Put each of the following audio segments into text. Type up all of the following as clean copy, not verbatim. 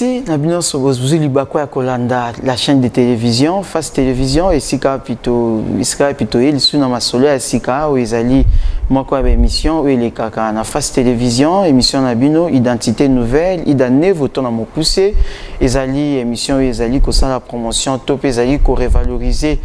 Merci. Nabino Sobozouzi Libako ya Kolanda, la chaîne de télévision, Face Télévision, et Sika Pito, Iska Pito, il sous na masolo ya Sika, où ils allaient, moi quoi, émission, où il est kaka, na Face Télévision, émission Nabino, identité nouvelle, il a neuf autant à mon poussé, ils allaient, émission, où ils allaient, ça la promotion, top, ils allaient, qu'on revaloriser,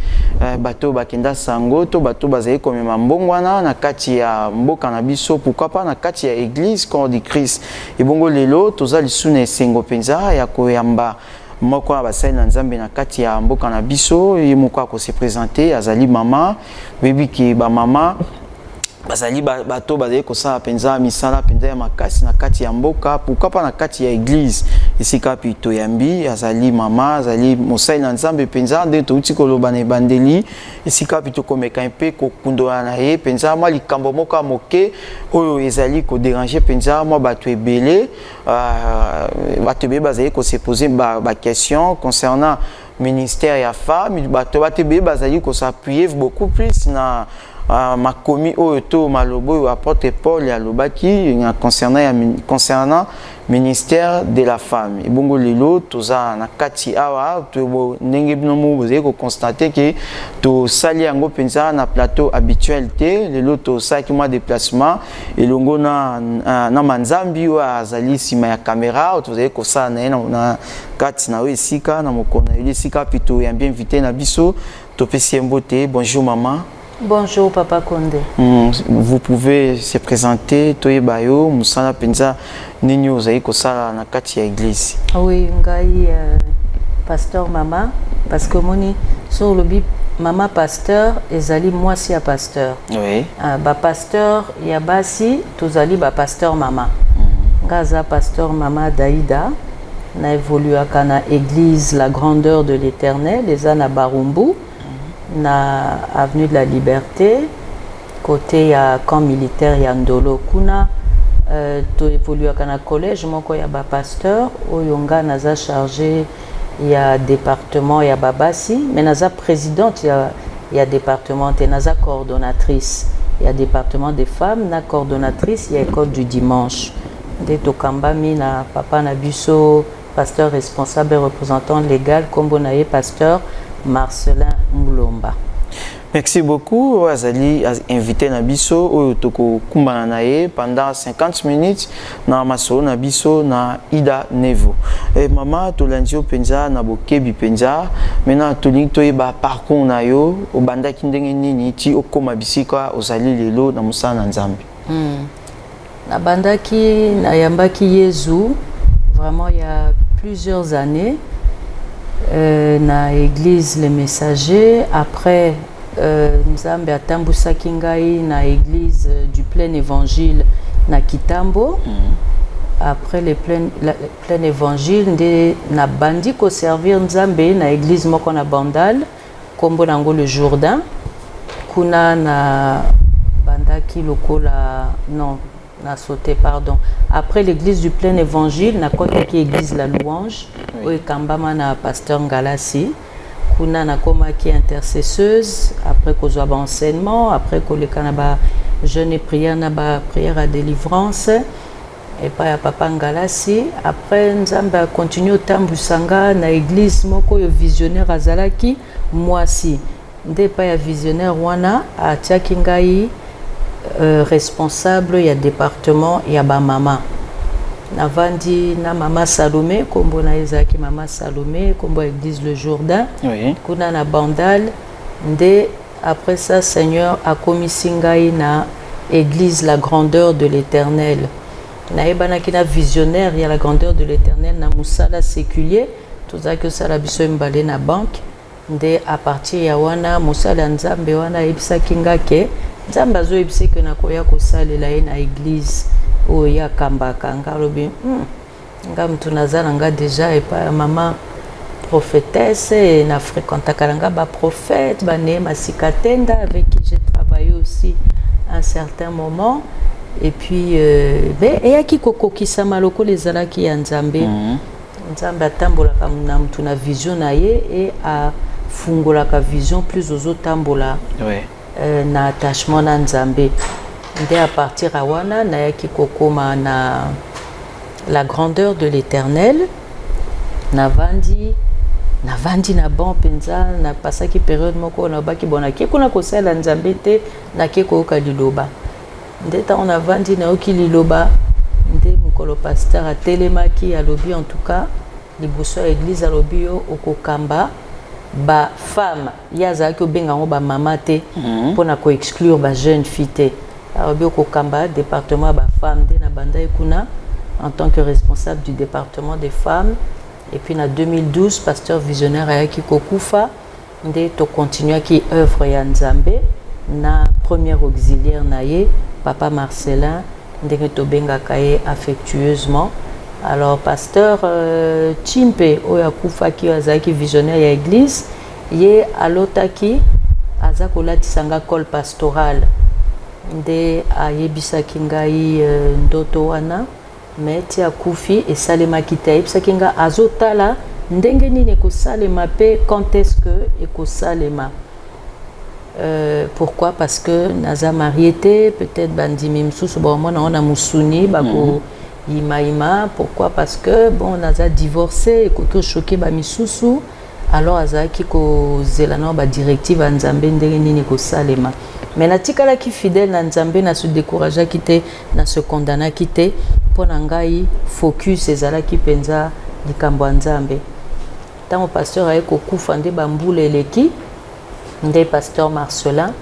bateau, bakenda sango, to, bateau, bazaye, comme mbongwana, na kati ya mboka na biso, pourquoi pas, na kati ya église, corps de Christ, et bongo lelo, toza li sous ne sengo penza, ya koyamba, moko na basali na nzambe na kati ya mboka na biso, et moko ako se présenter, azali mama, bebi ki ba mama, bazali bato bazali kosala penza misala penza ya makasi na kati ya mboka, pourquoi pas na kati ya église esika pito yambi azali mama azali mosali na nzambe penza nde touti koloba na ebandeli esika pito komeka mpe kokundola na ye penza mwa likambo moko moke oyo ezali ko déranger penza mwa bato ebele bato ebele bazali ko se poser ba question concernant ministère ya femme bato ebele bazali ko s'appuyer beaucoup plus na ma commis oto malobo apporte Paul ya lobaki concernant ministère de la femme et bongo lelo toza na kati awa to ndenge binomo vous avez constaté que to sali yango penza na plateau habituel te lelo to saki moi déplacement et longo na manzambi wa azali sima ya caméra vous avez ko sa na kati na esika na mokona esika pito ya bien invité na biso to pesi mbote bonjour maman. Bonjour Papa Condé. Vous pouvez se présenter, Toye Bayo, Moussala Penza, Nini Ozaï Kosala na kati ya église. Oui, ngai pasteur Mama, parce que moni sur le bip Mama pasteur ezali moi si a pasteur. Oui. Ba pasteur ya basi tozali ba pasteur Mama. Ngaza pasteur Mama Daïda na évolué à kana église la grandeur de l'Éternel, les ana Barumbu. Na avenue de la Liberté côté ya camp militaire ya Ndolo kuna to évolue à collège moko ya ba pasteur oyonga naza chargé ya département ya babasi mais naza présidente ya département et naza coordonnatrice ya département des femmes na coordonnatrice ya école du dimanche de tokamba na papa na biso pasteur responsable et représentant légal kombo na ye pasteur Marcelin Moulomba. Merci beaucoup. Azali invité Nabiso au Toko Kumbananaye pendant 50 minutes na Masolo Nabiso na Ida Nevo. Et maman Tolandio Penza na Bokebi Penza. Maintenant Toling Toyeba parcours na yo au banda kindenge nini ti okoma bisika ozali lelo na musana nzambi. Na banda ki na yambaki Yezu vraiment il y a plusieurs années. Na église les messagers après Nzambe atambusa kingai na église du plein évangile na Kitambo après le plein évangile nde na bandi ko servir Nzambe na église moko na Bandal kombo nango le Jourdain kuna na bandaki lokola non na sauté pardon après l'église du plein évangile na quoi qui église la louange oui. Kambama na pasteur Ngalasi kuna na koma qui intercesseuse après kozwa ba enseignement après koleka na ba jeûne et prière na ba prière à délivrance et pas ya papa Ngalasi après Nzambe a continué au tambusanga na église moko yo visionnaire azalaki mwasi nde pa ya visionnaire wana a tiaki ngai responsable ya département ya ba mama navandi na mama Salomé kombo na ezaki mama Salomé kombo église le Jourdain oui. Kuna na Bandal nde après ça Seigneur a commis ngai na église la grandeur de l'Éternel na ebana kina visionnaire ya la grandeur de l'Éternel na musala séculier tout ça que ça la biso mbale na banque nde à partir ya wana musala nzambe wana ebisa kinga ke Nzambe azo ebise ke nakoya kosalela ye na église oyo ya kambaka ngalobi nga mtu nazala nga déjà epa mama prophétesse na fréquentaka nga ba prophète ba Néma Sikatenda avec qui j'ai travaillé aussi à un certain moment et puis eyaki kokokisa maloko lezalaki ya Nzambe Nzambe atambolaka na mtu na vision na ye et a fungolaka vision plus ozotambola oui. Na attachement na Nzambe nde à partir awana na yaki kokoma na la grandeur de l'Éternel navandi na bon penza na pasaki période moko na baki bona ke kuna ko sala nzambe te na ke ko ka liloba ndeta on avandi na oki liloba nde mukolo pasteur atelemaki alobi en tout cas liboso ya église alobi yo okokamba ba femme yaza ki obenga ngo ba mama te pona ko exclure ba jeune fille te alobi okokamba département ba femme nde na banda ekuna en tant que responsable du département des femmes. Et puis en 2012, pasteur visionnaire ayaki kokufa, nde to continue qui œuvre ya Nzambe na première auxiliaire naye papa Marcelin ndenge to benga kaye affectueusement. Alors pasteur Chimpe oya kufa ki azaki visionnaire ya église ye alotaki azakola tisanga col pastoral nde ayebisaki ngai ndoto wana mais tia kufi et salema kita ibsakinga azotala ndenge nini ko salema pe quand est-ce que eko salema pourquoi parce que naza mariété peut-être bandimi msusu bon moi na musuni bako ima pourquoi parce que bon naza divorcé ko to choqué ba misusu alors azaki ko zelana ba directive a Nzambe ndenge nini ko salema mais natikala ki fidèle na Nzambe na se décourager quitter na se condamner quitter pona ngai focus ezalaki penza likambo Nzambe tango pasteur ayeko kufa nde bambula eleki nde pasteur Marcelin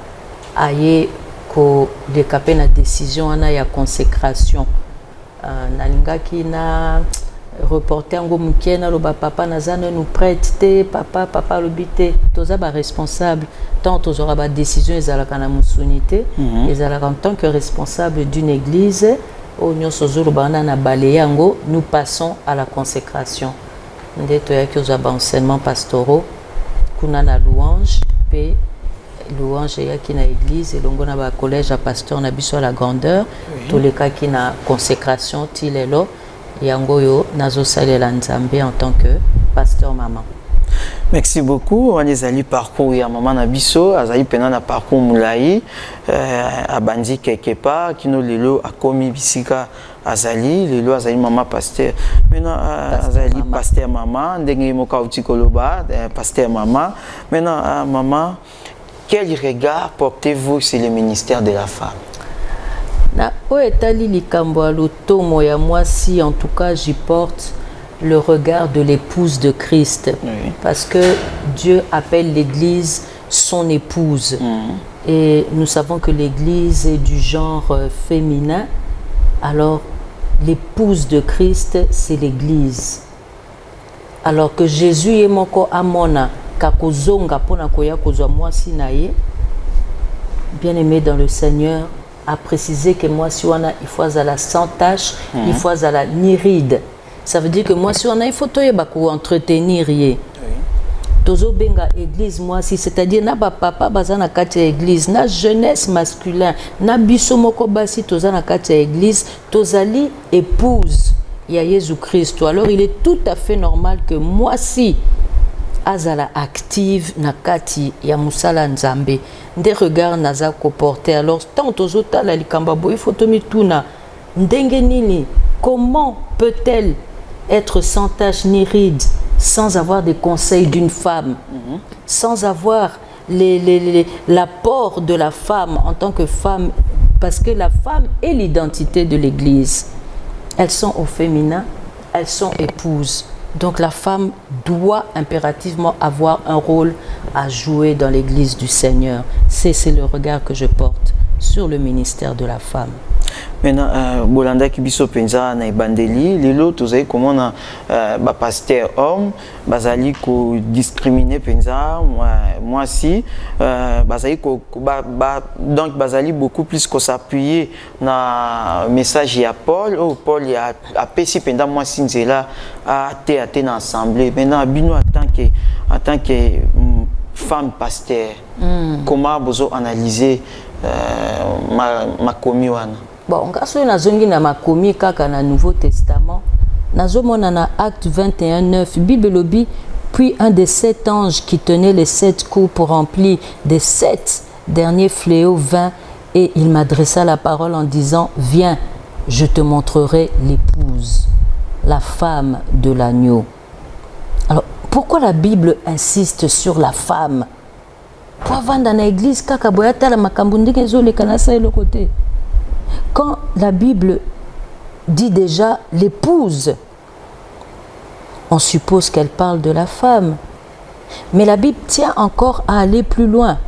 aye ko décaper na décision ana ya consécration nalingaki na reporter ngo mukena lo ba papa nazana nous prête te papa lobité toza ba responsable tant tozora ba décision ezalaka na musunité ezalaka en tant que responsable d'une église onyo sozuru bana na baleyango nous passons à la consécration nde toyaki oza ba enseignement pastoraux kuna na louange pe louange yaki na église elongo na ba collège à pasteur na biso à la grandeur tolekaki na consécration tilelo yangoyo nazo salela Nzambe en tant que pasteur maman. Merci beaucoup. On est allé parcours ya maman na biso, azali pena na parcours mulai abandi quelque part kino lelo akomi bisika azali lelo azali maman pasteur. Maintenant azali pasteur maman ndenge moka utikoloba pasteur maman. Maintenant maman, quel regard portez-vous sur le ministère de la femme? Na oetali likambo a lotomo ya mwasi en tout cas j'y porte le regard de l'épouse de Christ parce que Dieu appelle l'église son épouse et nous savons que l'église est du genre féminin alors l'épouse de Christ c'est l'église alors que Jésus est moko amona kakozonga pona koya kozwa mwasi na ye bien aimé dans le Seigneur a précisé que moi si on a il faut à la sans tache il faut à la ni ride ça veut dire que moi si on a il faut toyeba ko entretenir ye tozo benga église moi si c'est-à-dire na ba papa bazana kati ya église na jeunesse masculin na biso moko basi tozana kati ya église tozali épouse ya Jésus Christ alors il est tout à fait normal que moi si azala active na kati ya musala Nzambe nde regard naza ko porter alors tant tozota la likamba boy fotomi tuna ndenge nini comment peut-elle être sans tache ni ride sans avoir des conseils d'une femme sans avoir l'apport de la femme en tant que femme parce que la femme est l'identité de l'église elles sont au féminin elles sont épouses. Donc la femme doit impérativement avoir un rôle à jouer dans l'église du Seigneur. C'est le regard que je porte sur le ministère de la femme. Maintenant, Bolanda Kibiso Penza na Bandeli, lelo tozai comment na ba pasteur homme, bazali ko discriminer Penza, moi si bazali ko donc bazali beaucoup plus ko s'appuyer na message ya Paul, Paul ya apesi Penza moi si nzela a té na assemblée. Maintenant bino en tant que femme pasteur, comment vous analyser ma commis wana? Bon, ngaso nazongi na makomi kaka na Nouveau Testament. Nazomona na Acte 21:9, Bible lobi, puis un des 7 anges qui tenait les 7 coupes remplies des 7 derniers fléaux vint et il m'adressa la parole en disant, viens, je te montrerai l'épouse, la femme de l'agneau. Pourquoi la Bible insiste sur la femme? Pour avoir dans l'église, quand la Bible dit déjà l'épouse, on suppose qu'elle parle de la femme. Mais la Bible tient encore à aller plus loin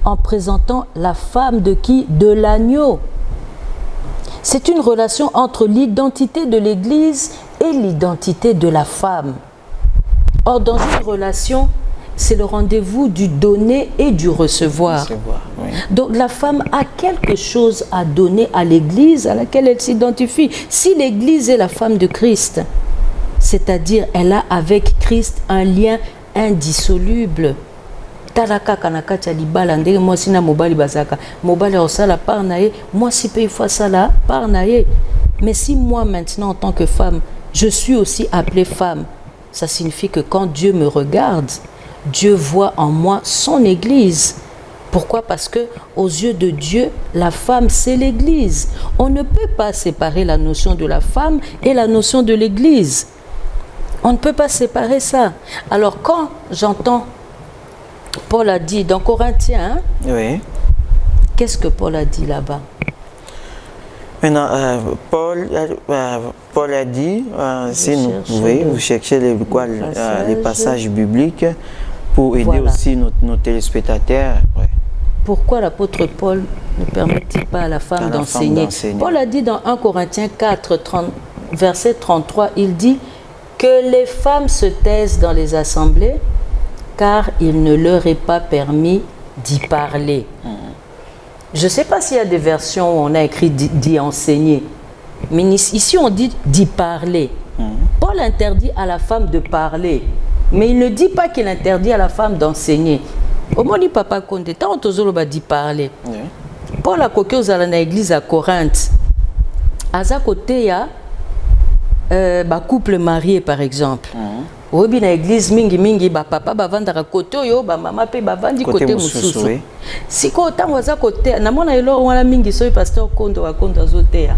en présentant la femme de qui? De l'agneau. C'est une relation entre l'identité de l'Église et l'identité de la femme. Or, dans une relation, c'est le rendez-vous du donner et du recevoir. Oui. Donc, la femme a quelque chose à donner à l'Église à laquelle elle s'identifie. Si l'Église est la femme de Christ, c'est-à-dire elle a avec Christ un lien indissoluble. Talaka kanaka tchalibala ndenge moi sina mobali bazaka mobali osala par nae moi si peut fois ça là par nae. Mais si moi maintenant en tant que femme je suis aussi appelée femme, ça signifie que quand Dieu me regarde, Dieu voit en moi son Église. Pourquoi? Parce que aux yeux de Dieu, la femme c'est l'Église. On ne peut pas séparer la notion de la femme et la notion de l'Église. On ne peut pas séparer ça. Alors quand j'entends Paul a dit dans Corinthiens, Oui. Qu'est-ce que Paul a dit là-bas? Maintenant, Paul a dit, vous cherchez les passages bibliques pour aider aussi nos téléspectateurs. Ouais. Pourquoi l'apôtre Paul ne permet-il pas à la femme d'enseigner? Paul a dit dans 1 Corinthiens 4, verset 33, il dit que les femmes se taisent dans les assemblées car il ne leur est pas permis d'y parler. Je ne sais pas s'il y a des versions où on a écrit d'y enseigner, mais ici on dit d'y parler. Paul interdit à la femme de parler, mais il ne dit pas qu'il interdit à la femme d'enseigner. Au moment dit papa Condé, tant on d'y parler. Paul a coqué aux l'église à Corinthe. À sa côté, il y a couple marié par exemple. Obi na église mingi papa bavanda côté yo mama pe bavandi côté mususu siko tango za côté na mona elo wana mingi so pasteur Kondo azotea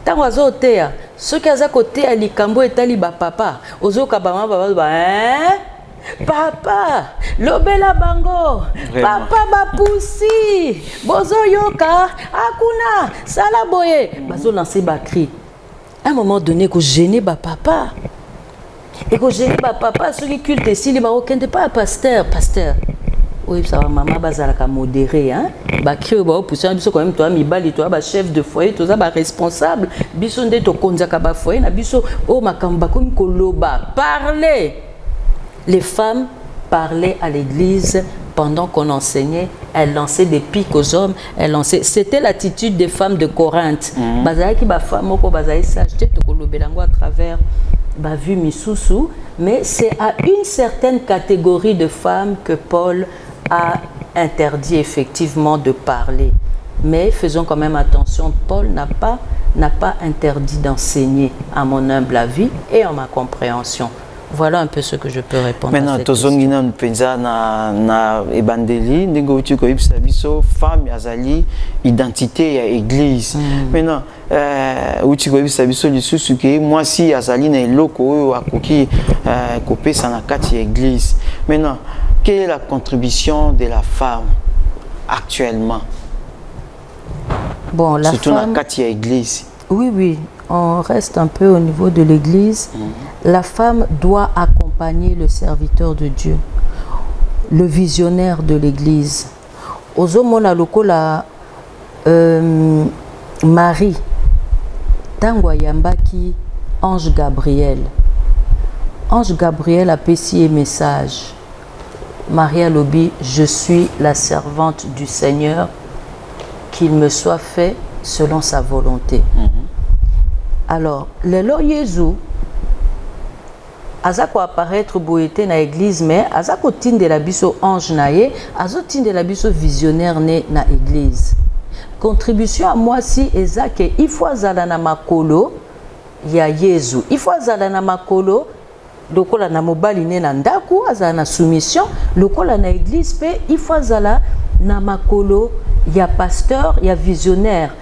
tango azotea soki aza côté alikambo etali papa ozoka mama papa lobela bango papa bapusi bozo yoka akuna sala boye bazo lancer ba cri à un moment donné que gêner papa. Et que j'ai dit, papa, ceux qui cultent ici, les Marocains, n'est pas pasteur. Oui, ça va, maman, bazalaka modéré, hein. Bakri, poussé, biso quand même, toi, mibali, toi, chef de foyer, tout ça, responsable. Biso nde to konzaka ba foyer, na biso, oh, makamba, comme koloba. Parlez. Les femmes parlaient à l'église pendant qu'on enseignait. Elles lançaient des pics aux hommes. C'était l'attitude des femmes de Corinthe. Bazalaki, ba femme, oko, bazalaki, s'acheter, to kolobelango à travers. Vu Misusu, mais c'est à une certaine catégorie de femmes que Paul a interdit effectivement de parler. Mais faisons quand même attention, Paul n'a pas interdit d'enseigner, à mon humble avis et en ma compréhension. Voilà un peu ce que je peux répondre. Maintenant, tozongina penza na ebandeli ndenge uti ko ibisa biso femme azali identité ya église. Maintenant, uti ko ibisa biso lisusu ke moi si azali na eloko oyo akoki kopesa na kati ya église. Maintenant, quelle est la contribution de la femme actuellement? Bon, la surtout femme, na kati ya église. Oui, on reste un peu au niveau de l'église. La femme doit accompagner le serviteur de Dieu, le visionnaire de l'église. Ozomona lokola Marie, tango yambaki Ange Gabriel. Ange Gabriel a péci un message. Marie a lobi, je suis la servante du Seigneur, qu'il me soit fait selon sa volonté. Alors, le Lord Jésus, azako apparaître boété na église, mais azako tinde la biso ange naye, azo tinde la biso visionnaire né na église. Contribution à moi si ezake, il faut azala na makolo ya Jésus. Il faut azala na makolo, lokola na mobali né na ndaku, azala na soumission, lokola na église pe, il faut azala na makolo ya pasteur, ya visionnaire.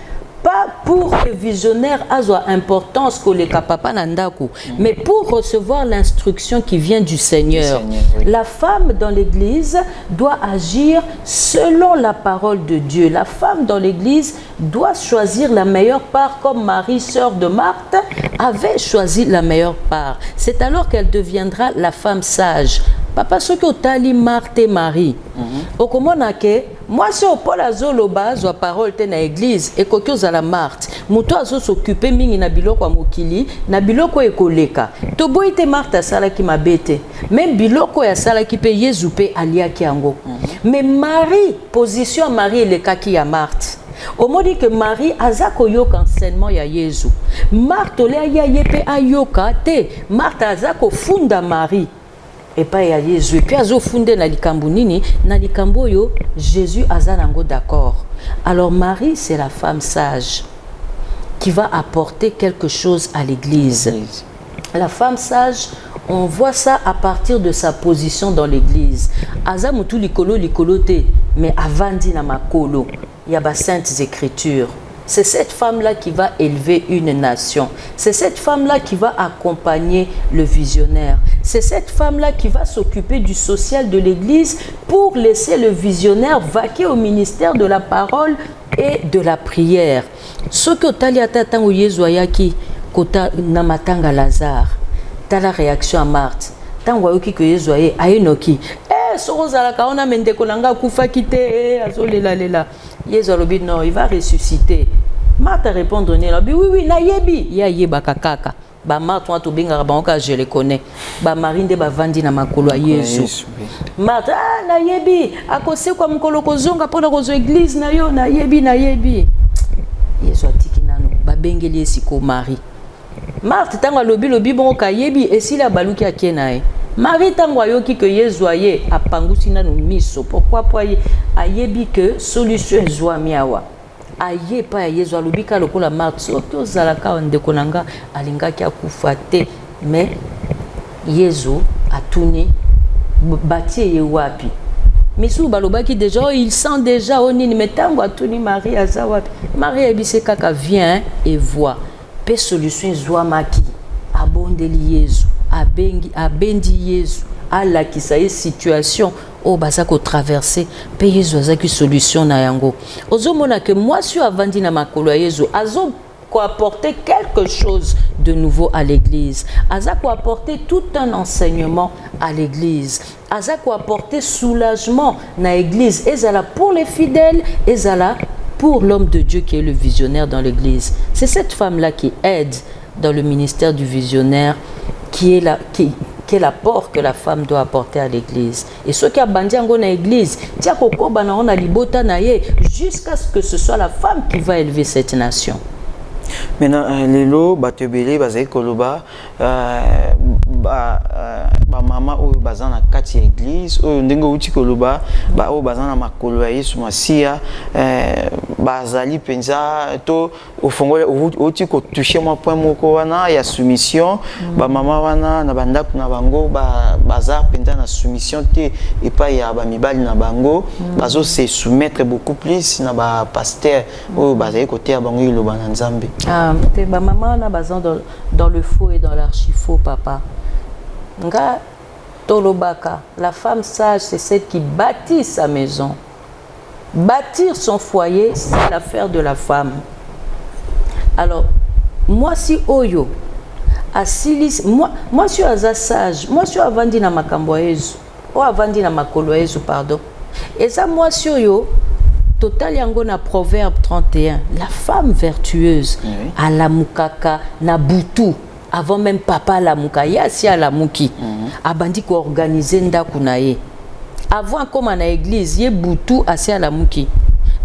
Pas pour que visionnaire a importance que les papa nandaku, mais pour recevoir l'instruction qui vient du Seigneur. Oui. La femme dans l'église doit agir selon la parole de Dieu. La femme dans l'église doit choisir la meilleure part, comme Marie, sœur de Marthe, avait choisi la meilleure part. C'est alors qu'elle deviendra la femme sage. Papa, ce que tu Marthe et Marie, au comment moi, si on Paul Azoloba, la parole est dans l'église, et que à la Marthe, Mouto Azo s'occuper mingi na biloko mokili, na biloko ekoleka. To boite Marthe sala qui m'a bête. Même biloko ya sala qui peut Yezoupe alia kiango. Mais Marie, position Marie et le kaki ya Marthe. Au mot dit que Marie azako yoka enseignement ya Yezu. Marthe ole ya yepe ayoka te. Marthe azako funda Marie. Et pas ya Jésus. Et puis azo fondé na likambo nini, na likambo yo Jésus azanango d'accord. Alors Marie, c'est la femme sage qui va apporter quelque chose à l'église. La femme sage, on voit ça à partir de sa position dans l'église. Azamutu likolo te, mais avandi na makolo. Il y a des saintes écritures. C'est cette femme-là qui va élever une nation. C'est cette femme-là qui va accompagner le visionnaire. C'est cette femme-là qui va s'occuper du social de l'Église pour laisser le visionnaire vaquer au ministère de la parole et de la prière. Ce que Taliata Tango Yezoyaki, Kota Namatanga Lazare, t'as la réaction à Marthe. Tango Yoki que Yezoye, Aenoki. Sorozalaka, on a mendekolanga kufa kite, azolela. Yezolobi non, il va ressusciter. Marthe répondre oui, na yebi, ya yeba kakaka. Ba Marthe to benga banka je le connais. Ba Marinde ba vandi na makolo ya Yesu. Marthe na yebi, akose kwa mkolo kozonga pona kozo église na yo na yebi. Yesu atiki nanu ba bengeli esiko Marie. Marthe tanga lobi bon ka yebi esila baluki akenae. Marie tangwa yoki que Yezoye a pangusina no miso. Pourquoi ayebi que solution ezwa miawa. Aye pa Yezo alobika lokola Marthe soto zalaka ndekonanga alingaki akufate mais Yezo atuni bati ye wapi. Misu balobaki déjà il sent déjà onini metango atuni Marie azawapi. Marie ebise kaka vient et voit. Pe solution ezwa maki abondeli Yezo. Abendi Yesu ala qui sa situation au bazako traverser payer zozaki solution na yango ozomona que moi suis avandi na makolo ya Yesu azo ko apporter quelque chose de nouveau à l'église azako apporter tout un enseignement à l'église azako apporter soulagement na église ezala pour les fidèles ezala pour l'homme de Dieu qui est le visionnaire dans l'église. C'est cette femme là qui aide dans le ministère du visionnaire qui est l'apport que la femme doit apporter à l'église. Et ce qui a bandi en l'église, jusqu'à ce que ce soit la femme qui va élever cette nation. Maintenant, lelo batebele bazai koloba maman ou bazana kati église ou ndengo uti koloba ba o bazana makolo ya Yesu Masia bazali penza to au fongole uti ko toucher moi point moko wana ya soumission ba mama wana na bandako na bango bazar penza na soumission te et pas ya ba mibali na bango bazo se soumettre beaucoup plus na ba pasteur ou bazai côté ya bango lo bananzambe. Ma maman a besoin dans le faux et dans l'archi-faux, papa. Nga Tolobaka, la femme sage, c'est celle qui bâtit sa maison. Bâtir son foyer, c'est l'affaire de la femme. Alors, moi, si Oyo, moi, je suis un sage, moi, je suis avandi na makamboyezu, ou avandi na makoloyezu, pardon. Et ça, moi, si Oyo, total yango na Proverbe 31, la femme vertueuse à la mukaka na butu avant même papa la mukaya si à la muki abandi ko organiser ndaku na ye avant comme na église ye butu asi à la muki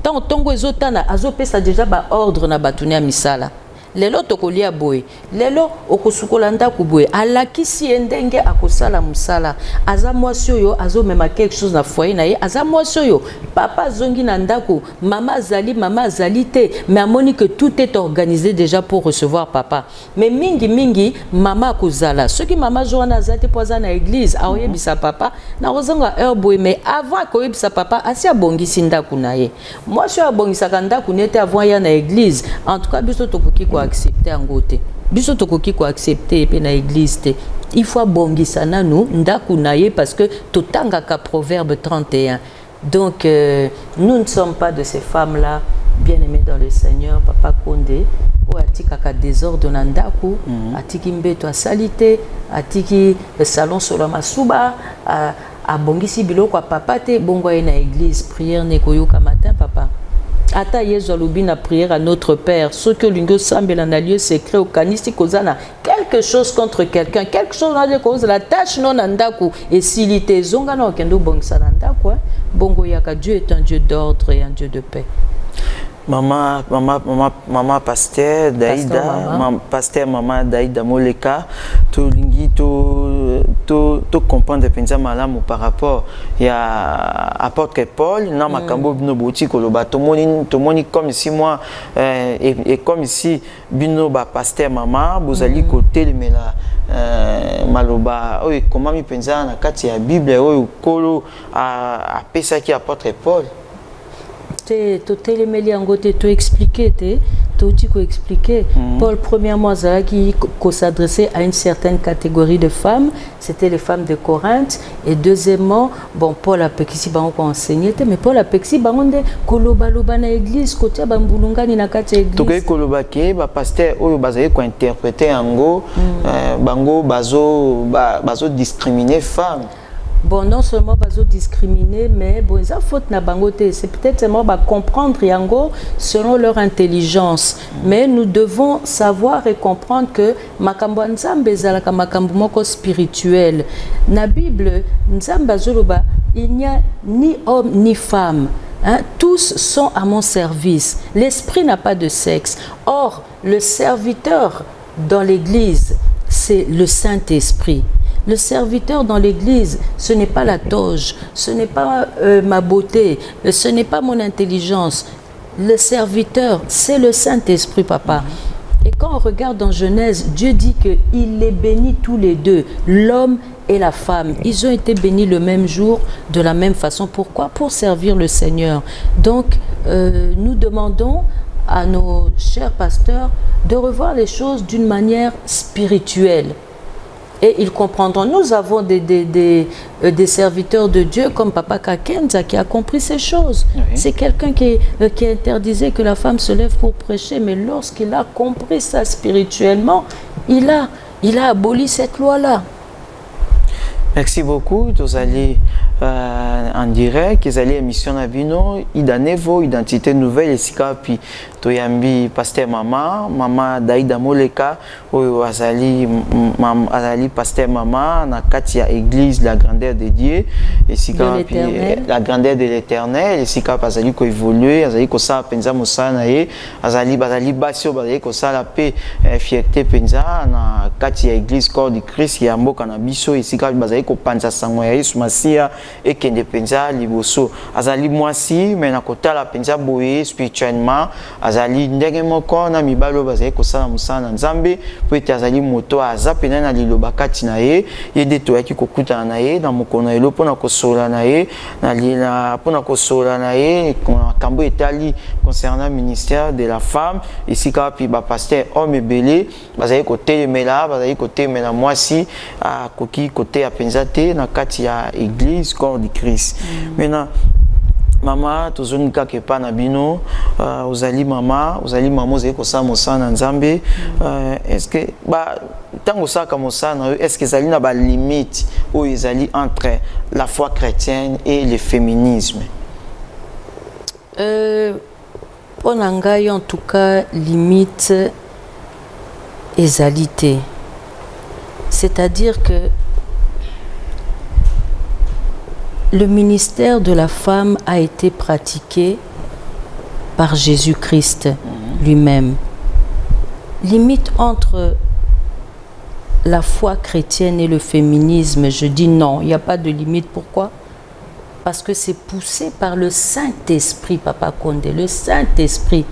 tant tongo ezotana azopesa déjà ba ordre na batunia misala lelo tokolia boye lelo okosukola ndako boye alakisi endenge akosala musala aza mwasi oyo azomema quelque chose na foyer na ye aza mwasi oyo papa zongi na ndako mama azali te mais amoni que tout est organisé déjà pour recevoir papa mais mingi mama akozala soki mama joana azate poza na église aoyebisa papa na kozanga heure boye mais avant koyebisa papa asi abongisi ndako na ye mwasi abongisaka ndako nete avant ya na église en tout cas biso tokoki ko accepter yango te biso tokoki ko accepter pe na église te il faut bongisa nanu ndako na ye parce que totangaka proverbe 31 donc nous ne sommes pas de ces femmes là bien aimées dans le Seigneur papa Condé o atikaka désordre na ndako atiki mbeto asalite atiki salon solo masuba abongisi biloko a papa te bongo ye na église prière ne koyoka matin papa ata yezu alobi na prière à notre Père ce que lingo sambela na lieu secret au kanisi kozana quelque chose contre quelqu'un quelque chose na cause la tâche non ndako et silité zonga na okendo bongisa na ndako bongo yaka Dieu est un Dieu d'ordre et un Dieu de paix. Maman pasteur Daïda, pasteur maman Daïda Moleka, to lingi to comprendre penza malamu par rapport ya apôtre Paul na makambo bino boti koloba to moni comme ici moi et comme ici bino ba pasteur maman bozali côté le mela maloba oy comment mi penza na kati ya Bible oy kolo a pesa ki apôtre Paul to télémeli yango te to expliquer te to expliquer Paul premièrement qui s'adressait à une certaine catégorie de femmes, c'était les femmes de Corinthe et deuxièmement bon Paul a pekisi bango ko enseigner mais Paul a pekisi bango nde koloba loba na église kotia bambulungani na kati église to ke koloba ke ba pasteur oyo bazali ko interpréter yango bango bazo discriminer femmes. Bon, non seulement bazo discriminer, mais bon, ça faute na bangote. C'est peut-être seulement comprendre yango selon leur intelligence. Mais nous devons savoir et comprendre que makambo nzambe zalaka makambo moko spirituel. Na Bible, nzambe azoloba, il n'y a ni homme ni femme. Hein, tous sont à mon service. L'esprit n'a pas de sexe. Or, le serviteur dans l'église, c'est le Saint-Esprit. Le serviteur dans l'église, ce n'est pas la toge, ce n'est pas ma beauté, ce n'est pas mon intelligence. Le serviteur, c'est le Saint-Esprit, papa. Et quand on regarde dans Genèse, Dieu dit qu'il les bénit tous les deux, l'homme et la femme. Ils ont été bénis le même jour, de la même façon. Pourquoi? Pour servir le Seigneur. Donc, nous demandons à nos chers pasteurs de revoir les choses d'une manière spirituelle. Et ils comprendront. Nous avons des serviteurs de Dieu comme Papa Kakenza qui a compris ces choses. Oui. C'est quelqu'un qui interdisait que la femme se lève pour prêcher, mais lorsqu'il a compris ça spirituellement, il a aboli cette loi-là. Merci beaucoup. Vous allez en direct, vous allez émission Nabino, Idanevo, Identité Nouvelle, et Sikapi, Toyambi, Pasteur Maman Daïda Moleka, Azali Pasteur Maman, Nakatia Église, la grandeur de Dieu, et Sikapi, la grandeur de l'Éternel, et Sikapi, Azali ko évoluer, Azali ko sa penza mosana ye, Azali basio, Azali ko sa la paix, fierté penza, na Katia Église, corps du Christ, Yambo Kanabiso, et Sikapi, Azali ko panza sangoya, Sumasia, et qui ne penza liboso azali mwasi mais na kotala penza boye spirituellement azali ndenge moko na mibalo bazali kosala musana nzambe po ete azali moto aza pena na liloba kati na ye yede to yaki kokutana na ye na mokona elo pona kosola na ye na lila pona kosola na ye kambo etali concernant ministère de la femme ici kapi ba pasteur homme ebele bazali kotelemela mwasi a koki kote ya penza te na kati ya église corps du Christ. Maintenant, maman, tu zoni kake pa na bino, uzali maman, uzali kosa mosana nzambe. Est-ce que tango saka mosana, est-ce que zali na ba limite ou ezali entre la foi chrétienne et le féminisme? Pour ngai en tout cas limite ezalité. C'est-à-dire que le ministère de la femme a été pratiqué par Jésus-Christ lui-même. limite entre la foi chrétienne et le féminisme, je dis non, il n'y a pas de limite. Pourquoi? Parce que c'est poussé par le Saint-Esprit, Papa Condé, le Saint-Esprit,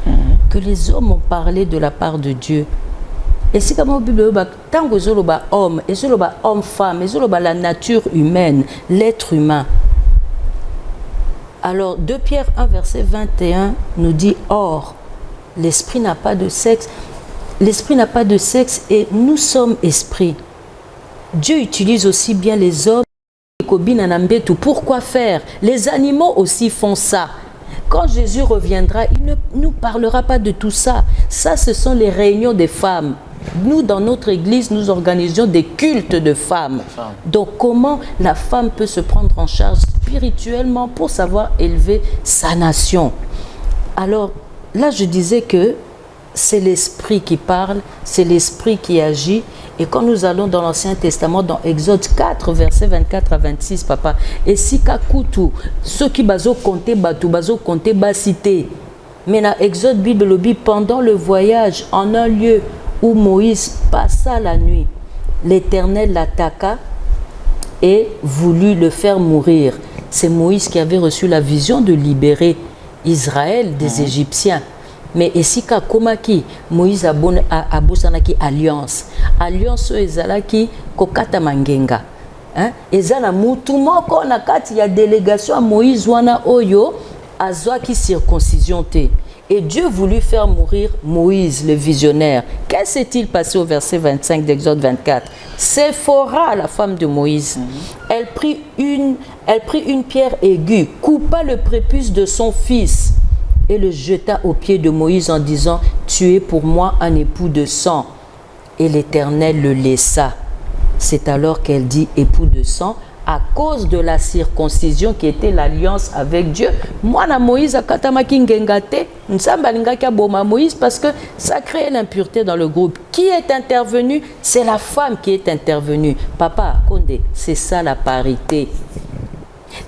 que les hommes ont parlé de la part de Dieu. Et c'est comme tant que zoloba homme, et zoloba homme-femme, et zoloba la nature humaine, l'être humain. Alors 2 Pierre 1, verset 21 nous dit, or, l'esprit n'a pas de sexe. L'esprit n'a pas de sexe et nous sommes esprits. Dieu utilise aussi bien les hommes. Pourquoi faire? Les animaux aussi font ça. Quand Jésus reviendra, il ne nous parlera pas de tout ça. Ça, ce sont les réunions des femmes. Nous, dans notre église, nous organisons des cultes de femmes. Donc, comment la femme peut se prendre en charge spirituellement pour savoir élever sa nation? Alors, là, je disais que c'est l'esprit qui parle, c'est l'esprit qui agit. Et quand nous allons dans l'Ancien Testament, dans Exode 4, versets 24 à 26, papa, et si kakutu, ceux qui bazo compter batou, bazo compter basité. Mais dans Exode Bible, pendant le voyage, en un lieu où Moïse passa la nuit, l'Éternel l'attaqua et voulut le faire mourir. C'est Moïse qui avait reçu la vision de libérer Israël des Égyptiens. Mais esika komaki Moïse abosanaki alliance ezalaki kokata mangenga ezala mutu moko na kati ya délégation à Moïse wana oyo azwaki circoncision te. Et Dieu voulut faire mourir Moïse, le visionnaire. Qu'est-ce s'est-il passé au verset 25 d'Exode 24? Séphora, la femme de Moïse, elle prit une pierre aiguë, coupa le prépuce de son fils et le jeta aux pieds de Moïse en disant, tu es pour moi un époux de sang. Et l'Éternel le laissa. C'est alors qu'elle dit époux de sang, à cause de la circoncision qui était l'alliance avec Dieu. Moi, na Moïse, a katamaki ngengate, nsamba lingaki aboma Moïse parce que ça créait l'impureté dans le groupe. Qui est intervenu? C'est la femme qui est intervenue. Papa Condé, c'est ça la parité.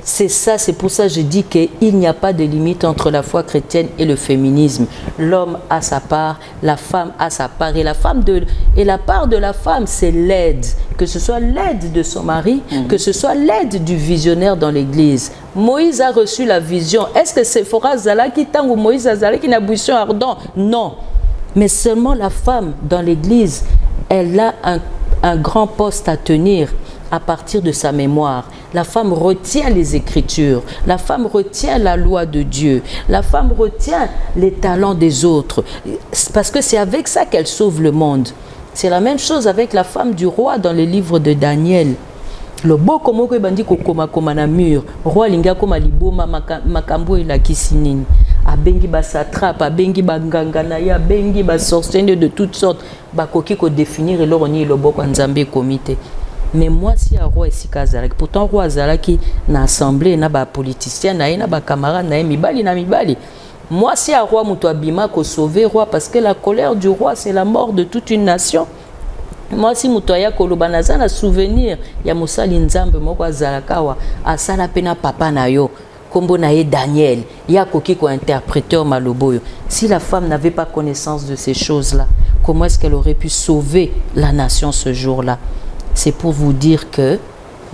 C'est ça, c'est pour ça que je dis qu'il n'y a pas de limite entre la foi chrétienne et le féminisme. L'homme a sa part, la femme a sa part. Et la part de la femme, c'est l'aide. Que ce soit l'aide de son mari, que ce soit l'aide du visionnaire dans l'église. Moïse a reçu la vision. Est-ce que c'est Séphora Zalaki tango Moïse Zalaki n'a buisson ardent? Non. Mais seulement la femme dans l'église, elle a un grand poste à tenir. À partir de sa mémoire, la femme retient les Écritures, la femme retient la loi de Dieu, la femme retient les talents des autres, parce que c'est avec ça qu'elle sauve le monde. C'est la même chose avec la femme du roi dans les livres de Daniel. Le beau comme que bandi kokoma koma na mur, roi linga koma liboma makambo ila kisinini. Abengi ba satrape, abengi ba ngangana ya, abengi ba sorciers de toutes sortes, ba koki ko définir et l'oroni le beau nzambe comité. Mais moi, si un roi est Kazalaki, pourtant roi Zalaki na assemblée, na ba politicien, na ba camarade, na mibali. Moi, si un roi Moutouabima ko sauver roi, parce que la colère du roi, c'est la mort de toute une nation. Moi, si Moutouaya Kolobanaza na souvenir, ya Moussali Nzambe moko Zalakawa, asala pena papa na yo, kombo na ye Daniel, ya koki ko interpréteur maloboyo. Si la femme n'avait pas connaissance de ces choses-là, comment est-ce qu'elle aurait pu sauver la nation ce jour-là? C'est pour vous dire que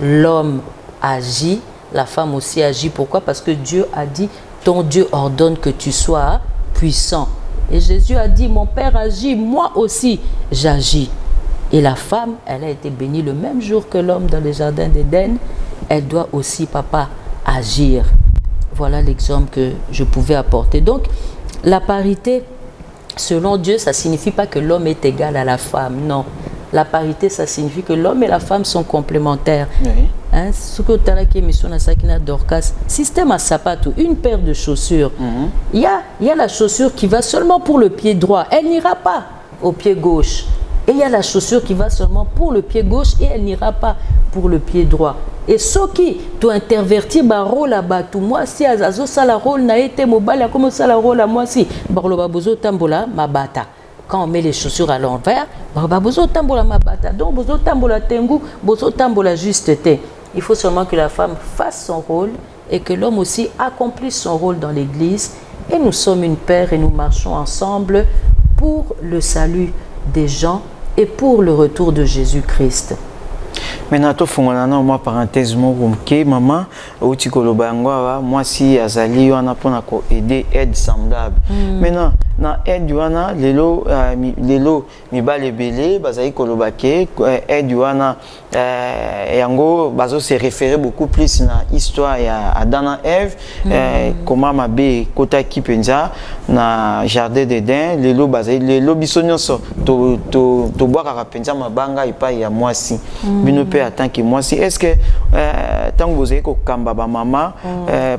l'homme agit, la femme aussi agit. Pourquoi? Parce que Dieu a dit, ton Dieu ordonne que tu sois puissant. Et Jésus a dit, mon Père agit, moi aussi j'agis. Et la femme, elle a été bénie le même jour que l'homme dans le jardin d'Éden. Elle doit aussi, papa, agir. Voilà l'exemple que je pouvais apporter. Donc, la parité, selon Dieu, ça ne signifie pas que l'homme est égal à la femme, non. La parité, ça signifie que l'homme et la femme sont complémentaires. Oui. Ce que tu as dit, mission na sakina Dorcas, système à sapato, une paire de chaussures. Il y a la chaussure qui va seulement pour le pied droit, elle n'ira pas au pied gauche. Et il y a la chaussure qui va seulement pour le pied gauche et elle n'ira pas pour le pied droit. Et ce qui doit intervertir ba rôle à batou, moi si azazo ça la rôle n'a été mobile, comment ça la rôle à moi si barlo babozo tambola ma bata. Quand on met les chaussures à l'envers, donc il faut seulement que la femme fasse son rôle et que l'homme aussi accomplisse son rôle dans l'église. Et nous sommes une paire et nous marchons ensemble pour le salut des gens et pour le retour de Jésus-Christ. Maintenant, tu fais une parenthèse, maman, tu moi si azali wana pona ko aider aide semblable. Maintenant, na aide wana lelo mibale belé bazali kolobake aide wana yango bazo se référer beaucoup plus na histoire ya Adam et Ève, comment mabe kota kipenza na jardin d'Éden lelo bazali lelo bisonyonso to boire kapenza mabanga ipa ya mwasi bino pe attend que mwasi est-ce que tant que vous avez ko kamba ba mama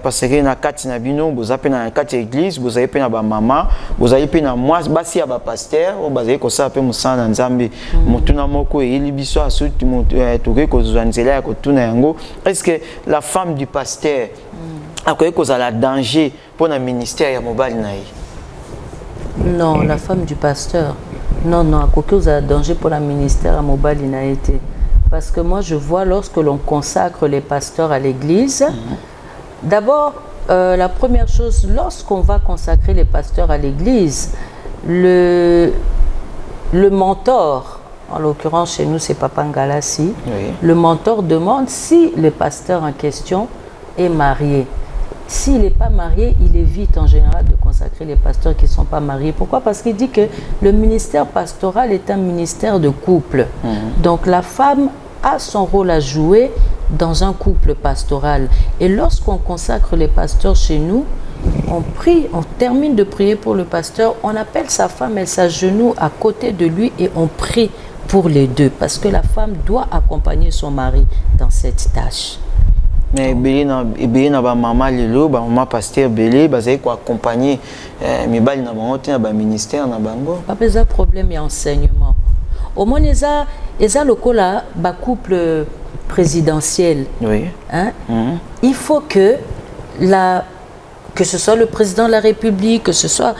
parce que na kati na bino vous avez na kati église vous avez pe na ba mama vous avez pe na mwasi basi ya ba pasteur o bazali ko sa pe musana nzambe mutuna moko eli biso asuti toke ko zwanzela ya ko tuna yango est-ce que la femme du pasteur akoye ko za la danger pour na ministère ya mobali na ye? Non, la femme du pasteur. Non, à cause de danger pour la ministère à mobile, il n'a été. Parce que moi, je vois lorsque l'on consacre les pasteurs à l'église, d'abord, la première chose, lorsqu'on va consacrer les pasteurs à l'église, le mentor, en l'occurrence chez nous c'est Papa Ngalassi, le mentor demande si le pasteur en question est marié. S'il n'est pas marié, il évite en général de consacrer les pasteurs qui ne sont pas mariés. Pourquoi? Parce qu'il dit que le ministère pastoral est un ministère de couple. Donc la femme a son rôle à jouer dans un couple pastoral. Et lorsqu'on consacre les pasteurs chez nous, on prie, on termine de prier pour le pasteur, on appelle sa femme, elle s'agenouille à côté de lui et on prie pour les deux. Parce que la femme doit accompagner son mari dans cette tâche. Mais belé na ba maman lelo ba maman pasteur belé bazai ko accompagner mi bali na bango te na ba ministère na bango pas besoin de problème et enseignement au moins eza lokola ba couple présidentiel hein il faut que ce soit le président de la République, que ce soit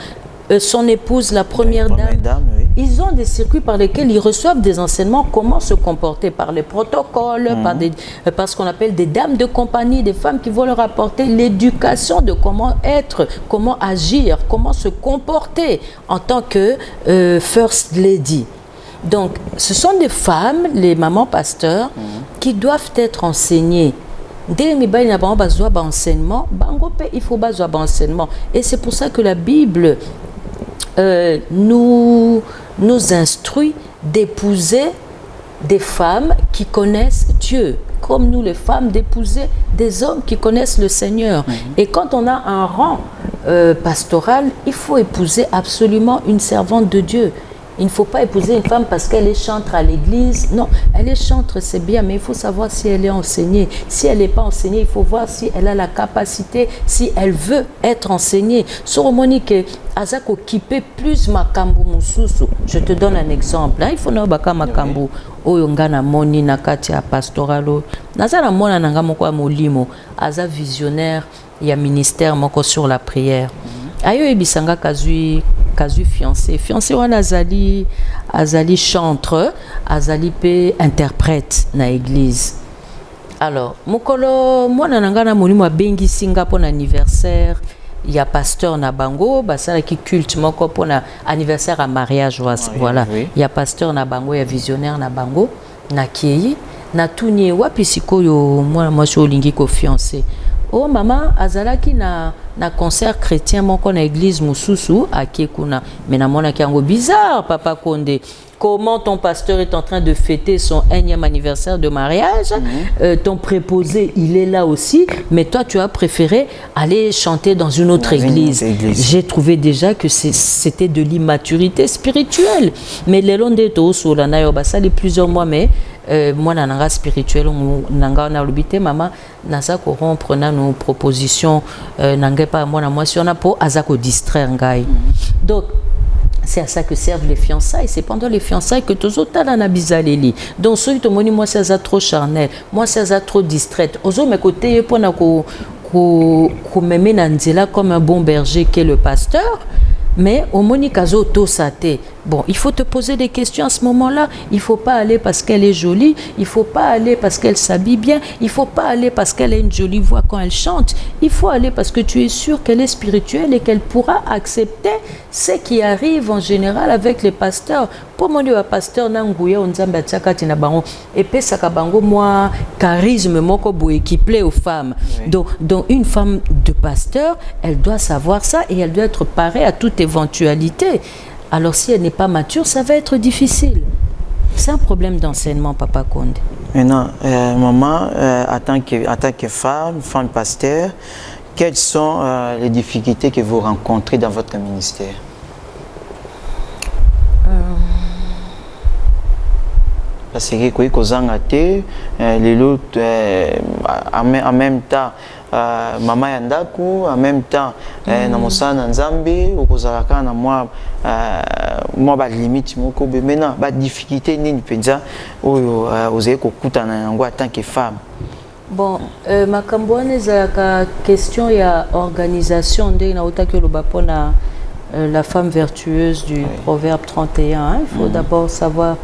son épouse, la première dame, ils ont des circuits par lesquels ils reçoivent des enseignements, comment se comporter par les protocoles, par ce qu'on appelle des dames de compagnie, des femmes qui vont leur apporter l'éducation de comment être, comment agir, comment se comporter en tant que First Lady. Donc, ce sont des femmes, les mamans pasteurs, qui doivent être enseignées. Dès que il y a besoin d'enseignement, il faut besoin d'enseignement. Et c'est pour ça que la Bible nous instruit d'épouser des femmes qui connaissent Dieu, comme nous les femmes, d'épouser des hommes qui connaissent le Seigneur. Et quand on a un rang pastoral, il faut épouser absolument une servante de Dieu. Il ne faut pas épouser une femme parce qu'elle est chantre à l'église. Non, elle est chantre, c'est bien, mais il faut savoir si elle est enseignée. Si elle n'est pas enseignée, il faut voir si elle a la capacité, si elle veut être enseignée. Soromonique, Azako kipe plus makambu mususu. Je te donne un exemple. Il faut n'obaka makambu. Oyongana moni nakati a pastoralo. Nazana mona nanga moko molimo. Aza visionnaire, il y a ministère moko sur la prière. Ayo ebisanga kazui fiancé wana azali chantre, azali pe interprète na église. Alors mokolo mwana nangana molimo abengi singa pour anniversaire, il y a pasteur na bango basala ki culte moko pour anniversaire à mariage voilà. Il y a pasteur na bango, il y a visionnaire na bango na kiyi na tuni wapi sikoyo mwana mwasi olingi ko fiancé. Oh maman azalaki na concert chrétien moko na église mususu akekuna mais na mona kiango bizarre papa Condé. Comment ton pasteur est en train de fêter son 1e anniversaire de mariage, ton préposé il est là aussi, mais toi tu as préféré aller chanter dans une autre église. J'ai trouvé déjà que c'était de l'immaturité spirituelle. Mais les londes to la nayo basali plusieurs mois mais moi nanga spirituel nanga na lobité maman nasa ko rompre na nos propositions nanga pas moi na moi si on a pour azako distraire ngai. Donc c'est à ça que servent les fiançailles. C'est pendant les fiançailles que tous autres na bizaleli. Donc ceux qui te montrent moi c'est ça trop charnel, moi c'est ça trop distraite. Aux autres mes côtés pour na ko m'aimer nanzela comme un bon berger qu'est le pasteur. Mais au monikazo to sate Bon, il faut te poser des questions à ce moment-là. Il ne faut pas aller parce qu'elle est jolie. Il ne faut pas aller parce qu'elle s'habille bien. Il ne faut pas aller parce qu'elle a une jolie voix quand elle chante. Il faut aller parce que tu es sûr qu'elle est spirituelle et qu'elle pourra accepter ce qui arrive en général avec les pasteurs. Pour moi, le pasteur Nangouya, on zamba tchaka tina bango. Et puis, ça bango moi charisme moko boye qui plaît aux femmes. Oui. Donc, une femme de pasteur, elle doit savoir ça et elle doit être parée à toute éventualité. Alors, si elle n'est pas mature, ça va être difficile. C'est un problème d'enseignement, Papa Condé. Maintenant, maman, en tant que femme pasteur, quelles sont les difficultés que vous rencontrez dans votre ministère? Parce que en même temps, maman yandaku, en même temps, na mosana nzambe, okozalaka na moi ba limite moko be maintenant ba difficulté nini penza oyo ozaye kokutana nango en tant que femme. Bon, makambo wana ezalaka question ya organisation ndenge na otaki loba pona la femme vertueuse du proverbe 31, hein. Il faut d'abord savoir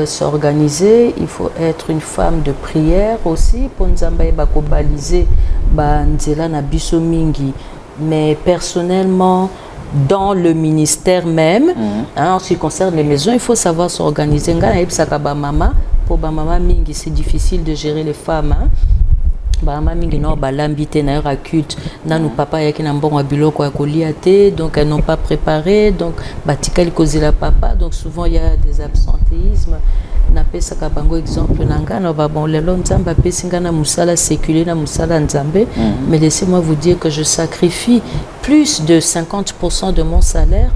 s'organiser, il faut être une femme de prière aussi pour nzamba bako baliser ba nzela na biso mingi. Mais personnellement, dans le ministère même, hein, en ce qui concerne les maisons, il faut savoir s'organiser. Pour ba mama mingi, c'est difficile de gérer les femmes. Hein. Bah mingi no balambite na yora culte na nous papa yaki na mbongo biloko ya koliate, donc elles n'ont pas préparé, donc batikali kozela papa, donc souvent il y a des absentéismes. Na pesa ka bango exemple nanga no ba bon lelo nzamba pesinga na musala séculier na musala nzambe, mais laissez-moi vous dire que je sacrifie plus de 50% de mon salaire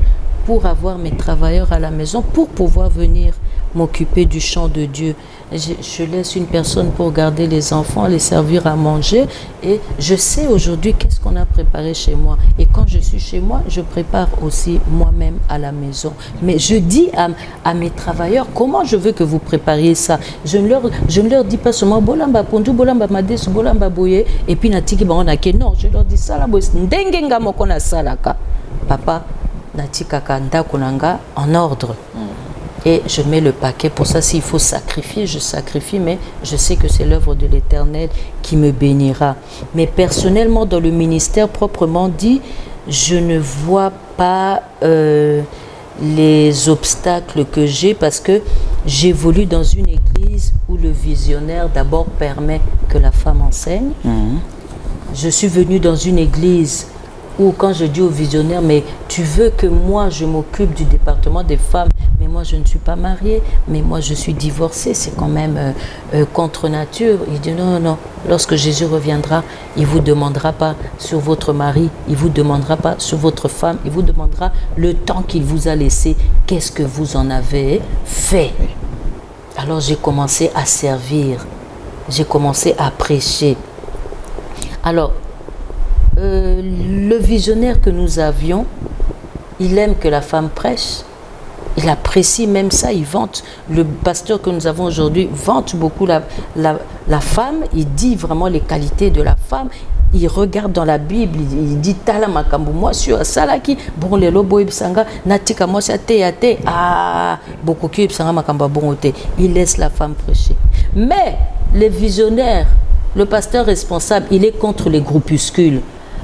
pour avoir mes travailleurs à la maison, pour pouvoir venir m'occuper du champ de Dieu. Je laisse une personne pour garder les enfants, les servir à manger, et je sais aujourd'hui qu'est-ce qu'on a préparé chez moi. Et quand je suis chez moi, je prépare aussi moi-même à la maison. Mais je dis à mes travailleurs, comment je veux que vous prépariez ça. Je ne leur dis pas seulement bolamba pondu, bolamba mades, bolamba boye, et puis natiki banonake. Non, je leur dis ça la boye, ndengenga mokona salaka. Papa, natikaka ndakunanga en ordre. Et je mets le paquet. Pour ça, s'il faut sacrifier, je sacrifie, mais je sais que c'est l'œuvre de l'Éternel qui me bénira. Mais personnellement, dans le ministère proprement dit, je ne vois pas les obstacles que j'ai parce que j'évolue dans une église où le visionnaire d'abord permet que la femme enseigne. Je suis venue dans une église où quand je dis au visionnaire, mais tu veux que moi je m'occupe du département des femmes, mais moi je ne suis pas mariée, mais moi je suis divorcée, c'est quand même contre nature. Il dit non, non, non, lorsque Jésus reviendra, il ne vous demandera pas sur votre mari, il ne vous demandera pas sur votre femme, il vous demandera le temps qu'il vous a laissé, qu'est-ce que vous en avez fait. Alors j'ai commencé à servir, j'ai commencé à prêcher. Alors, le visionnaire que nous avions, il aime que la femme prêche. Il apprécie même ça, il vante. Le pasteur que nous avons aujourd'hui vante beaucoup la femme. Il dit vraiment les qualités de la femme. Il regarde dans la Bible, il dit Tala makambu moi sur Salaki, bon les lobo ibsanga, natika moi ate ah beaucoup qui ibsanga makamba bongote. Il laisse la femme prêcher. Mais les visionnaires, le pasteur responsable, il est contre les groupuscules.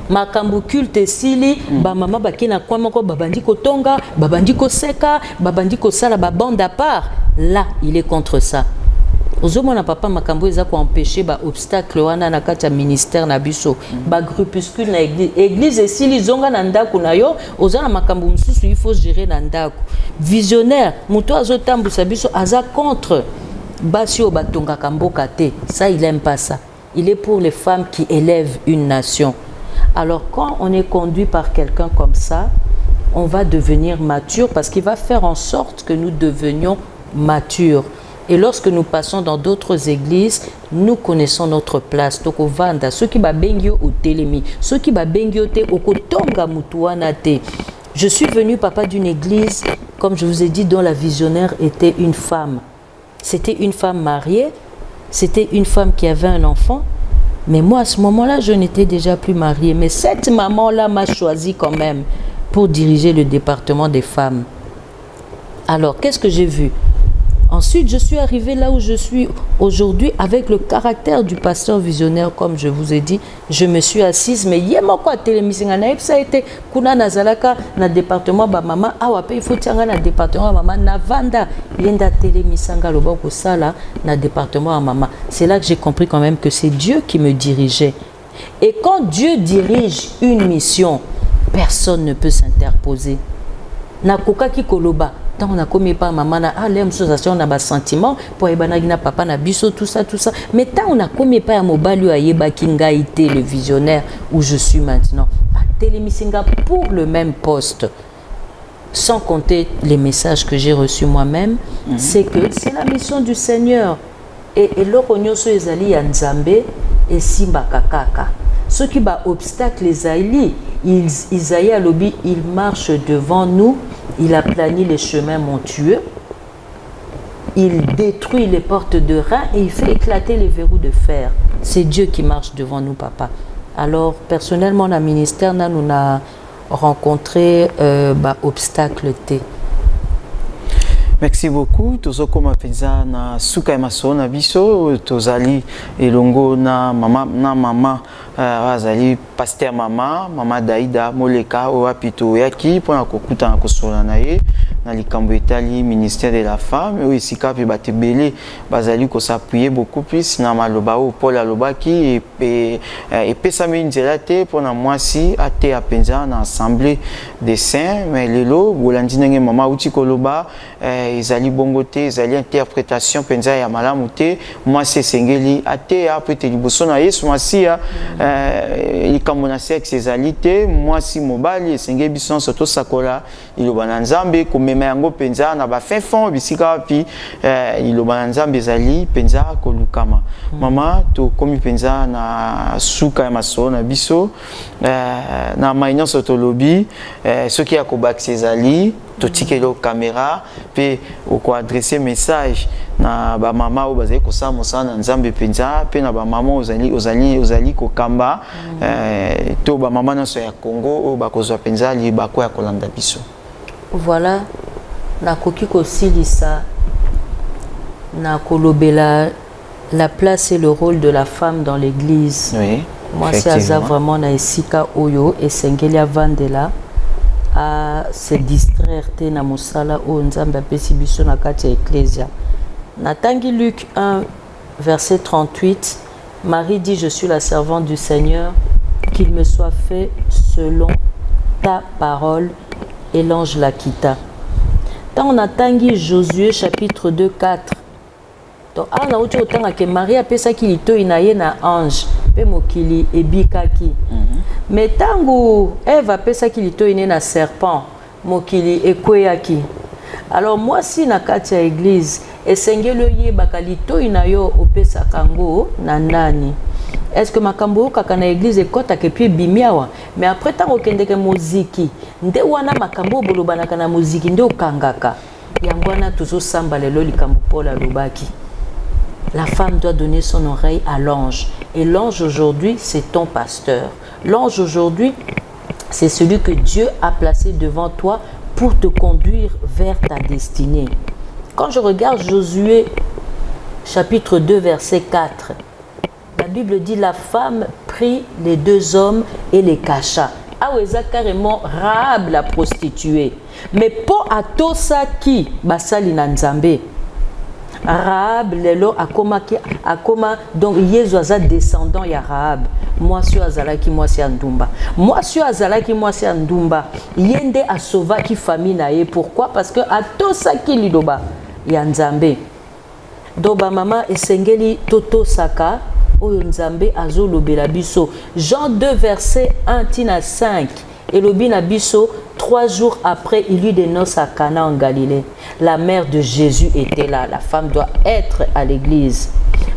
Makambu culte sili ba mama bakina kwa moko babandiko tonga babandiko seka babandiko sala ba bande à part, là il est contre ça. Ozomona papa makambu eza ko empêcher ba obstacle wana na kati ya ministère na biso ba groupuscule na église esili zonga na ndako na yo ozana makambu msusu il faut gérer na ndako. Visionnaire muto azotambusa biso aza contre basio batonga kamboka te, ça il aime pas ça. Il est pour les femmes qui élèvent une nation. Alors quand on est conduit par quelqu'un comme ça, on va devenir mature parce qu'il va faire en sorte que nous devenions matures. Et lorsque nous passons dans d'autres églises, nous connaissons notre place. Donc, vanda, ceux qui ba bengio au télémi, ceux qui ba bengio te au kotonga mutuana te. Je suis venu, papa, d'une église, comme je vous ai dit, dont la visionnaire était une femme. C'était une femme mariée, c'était une femme qui avait un enfant. Mais moi, à ce moment-là, je n'étais déjà plus mariée. Mais cette maman-là m'a choisi quand même pour diriger le département des femmes. Alors, qu'est-ce que j'ai vu? Ensuite, je suis arrivée là où je suis aujourd'hui avec le caractère du pasteur visionnaire, comme je vous ai dit. Je me suis assise, mais il y a quoi ça a été kuna nazalaka na département ba maman awa pe il faut tianga na département maman na vanda yenda télémisanga loba ko sala na département maman. C'est là que j'ai compris quand même que c'est Dieu qui me dirigeait. Et quand Dieu dirige une mission, personne ne peut s'interposer. Na koka ki koloba tant on a commis pas maman na l'aime association na ba sentiment pour ebanagi na papa na biso tout ça mais tant on a commis pas à mobali ayeba kingaité le visionnaire où je suis maintenant à Télémisinga pour le même poste, sans compter les messages que j'ai reçus moi-même. C'est que c'est la mission du Seigneur et l'oronyoso ezali ya Nzambe et simba kakaka ceux qui ba obstacle les aili Isaïe a lobby, il marche devant nous, il aplani les chemins montueux, il détruit les portes de rein et il fait éclater les verrous de fer. C'est Dieu qui marche devant nous, papa. Alors, personnellement, dans le ministère, nous avons rencontré obstacle T. Merci beaucoup. Tozo koma penza na suka maso na biso tozali elongo na mama azali pasteur mama Daïda Moleka o apito yaki pona kokuta na kosola na ye na likambo etali ministère de la femme o esika pe batebele bazali ko s'appuyer beaucoup plus na maloba o Paul alobaki et pesa mi nzela te pona mwasi ate apenza na assemblée des saints mais lelo bolandi ndenge mama uti koloba ezali bongo te ezali interprétation penza ya malamu te mwasi sengeli ate apete liboso na Yesu mwasi ya likambo na sexe ezali te mwasi mobali esengeli biso soto sakola iloba na Nzambe komema yango penza na ba fin fond bisika wapi iloba na Nzambe ezali penza kolukama. Mama to komi penza na suka ya maso na biso na mainyo soto lobi soki ya kobakisa ezali totikelo caméra pe oko adresser message na ba mama o bazali kosala mosala na Nzambe penza pe na ba mama ozali kokamba to ba mama na so ya Congo o bakozwa penza li bako ya kolanda biso. Voilà, na koki kosilisa na kolobela la place et le rôle de la femme dans l'église. Oui. Moi c'est aza vraiment na esika oyo esengelia vandela à se distraire te na mosala o Nzambe apesi biso na kati ya ecclesia. Na tangi Luc 1 verset 38, Marie dit: je suis la servante du Seigneur, qu'il me soit fait selon ta parole. Et l'ange la quitta. Tant on a tangi Josué chapitre 2 4. Donc on a autre temps que Marie a pesa ki lito inaye na ange pe mokili ebikaki. Mais tango Ève a pesa ki lito ine na serpent mokili ekweyaki. Alors moi si na kati ya église esengelo yebaka lito inayo opesa kango na nani. Est-ce que makambo kaka na église ekota ke puis bimiawa mais après tant okende ke muziki nde wana makambo bolobana kana muziki nde okangaka yangwana toujours samba lelo likambo Paul alobaki. La femme doit donner son oreille à l'ange et l'ange aujourd'hui c'est ton pasteur. L'ange aujourd'hui c'est celui que Dieu a placé devant toi pour te conduire vers ta destinée. Quand je regarde Josué chapitre 2 verset 4, la Bible dit: la femme prit les deux hommes et les cacha. Aweza carrément Rahab la prostituée. Mais pour atosa ki basali na Nzambe. Rahab lelo akoma donc Yesu aza descendant ya Rahab. Moi si azalaki moi si andumba. Moi si azalaki moi si andumba. Yende asova ki famille na ye. Pourquoi? Parce que atosa ki lidoba ya Nzambe. Doba mama esengeli toto saka oyo Nzambe azolobela biso. Jean 2 verset 1 tina 5. Elobi na biso 3 jours après il y eut des noces à Cana en Galilée. La mère de Jésus était là. La femme doit être à l'église.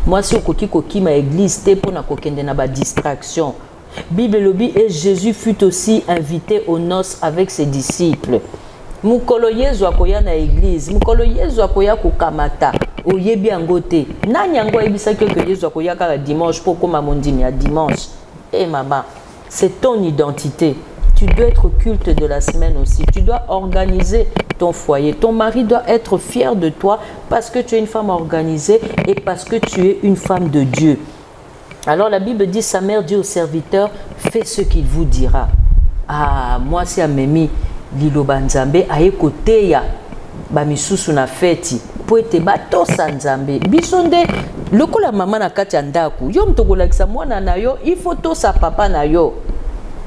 Moi si okoki koki ma église te pona kokende na ba distraction. Bible lobi et Jésus fut aussi invité aux noces avec ses disciples. Mukolo Yesu akoya na église, mukolo Yesu akoya kokamata. Oyebi yango te. Nani yango ebisaki que Yesu akoya kaka dimanche pour koma mondini ya dimanche. Eh maman, c'est ton identité. tu dois être au culte de la semaine aussi. Tu dois organiser ton foyer. Ton mari doit être fier de toi parce que tu es une femme organisée et parce que tu es une femme de Dieu. Alors la Bible dit, sa mère dit au serviteur, fais ce qu'il vous dira. Ah, moi si amemi liloba nzambe aye kote ya ba misusu na feti po ete batosa nzambe biso nde lokola mama na kati ya ndaku yo mtokolakisa mwana na yo il faut tosa papa na yo.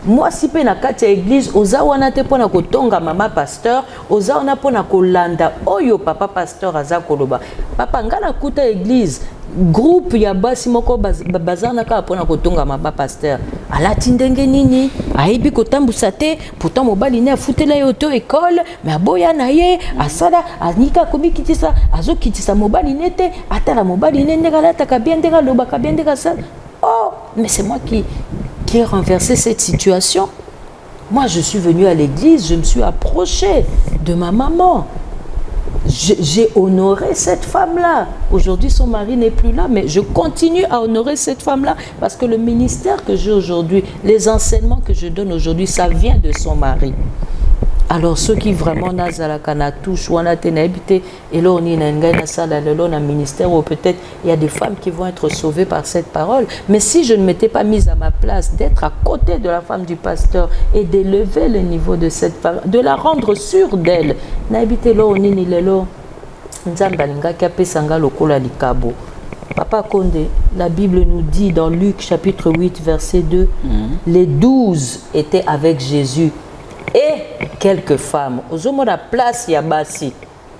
Moi si pe na kati ya église oza wana te pona kotonga mama pasteur, oza wana pona kolanda oyo papa pasteur aza koloba. Papa ngana kuta église groupe ya basi moko bazana ka pona kotonga mama pasteur. Alati ndenge nini ayebi kotambusa te, pourtant mobali ne afutela yo to école mais aboya na ye asala anika komikitisa azokitisa mobali nete atala mobali ne ndeka lataka bien ndeka lobaka bien ndeka ça. Oh mais c'est moi qui ai renversé cette situation. Moi je suis venue à l'église, je me suis approchée de ma maman. J'ai honoré cette femme-là. Aujourd'hui, son mari n'est plus là, mais je continue à honorer cette femme-là parce que le ministère que j'ai aujourd'hui, les enseignements que je donne aujourd'hui, ça vient de son mari. Alors ceux qui vraiment nazalaka na touche ou na tenabité et là on est na sala na ministère ou peut-être il y a des femmes qui vont être sauvées par cette parole. Mais si je ne m'étais pas mise à ma place d'être à côté de la femme du pasteur et d'élever le niveau de cette femme, de la rendre sûre d'elle, na habité là on est ni lelo nzamba linga kapesanga lokola likabo. Papa Condé, la Bible nous dit dans Luc chapitre 8 verset 2, les 12 étaient avec Jésus. Et quelques femmes, aux la place ya basi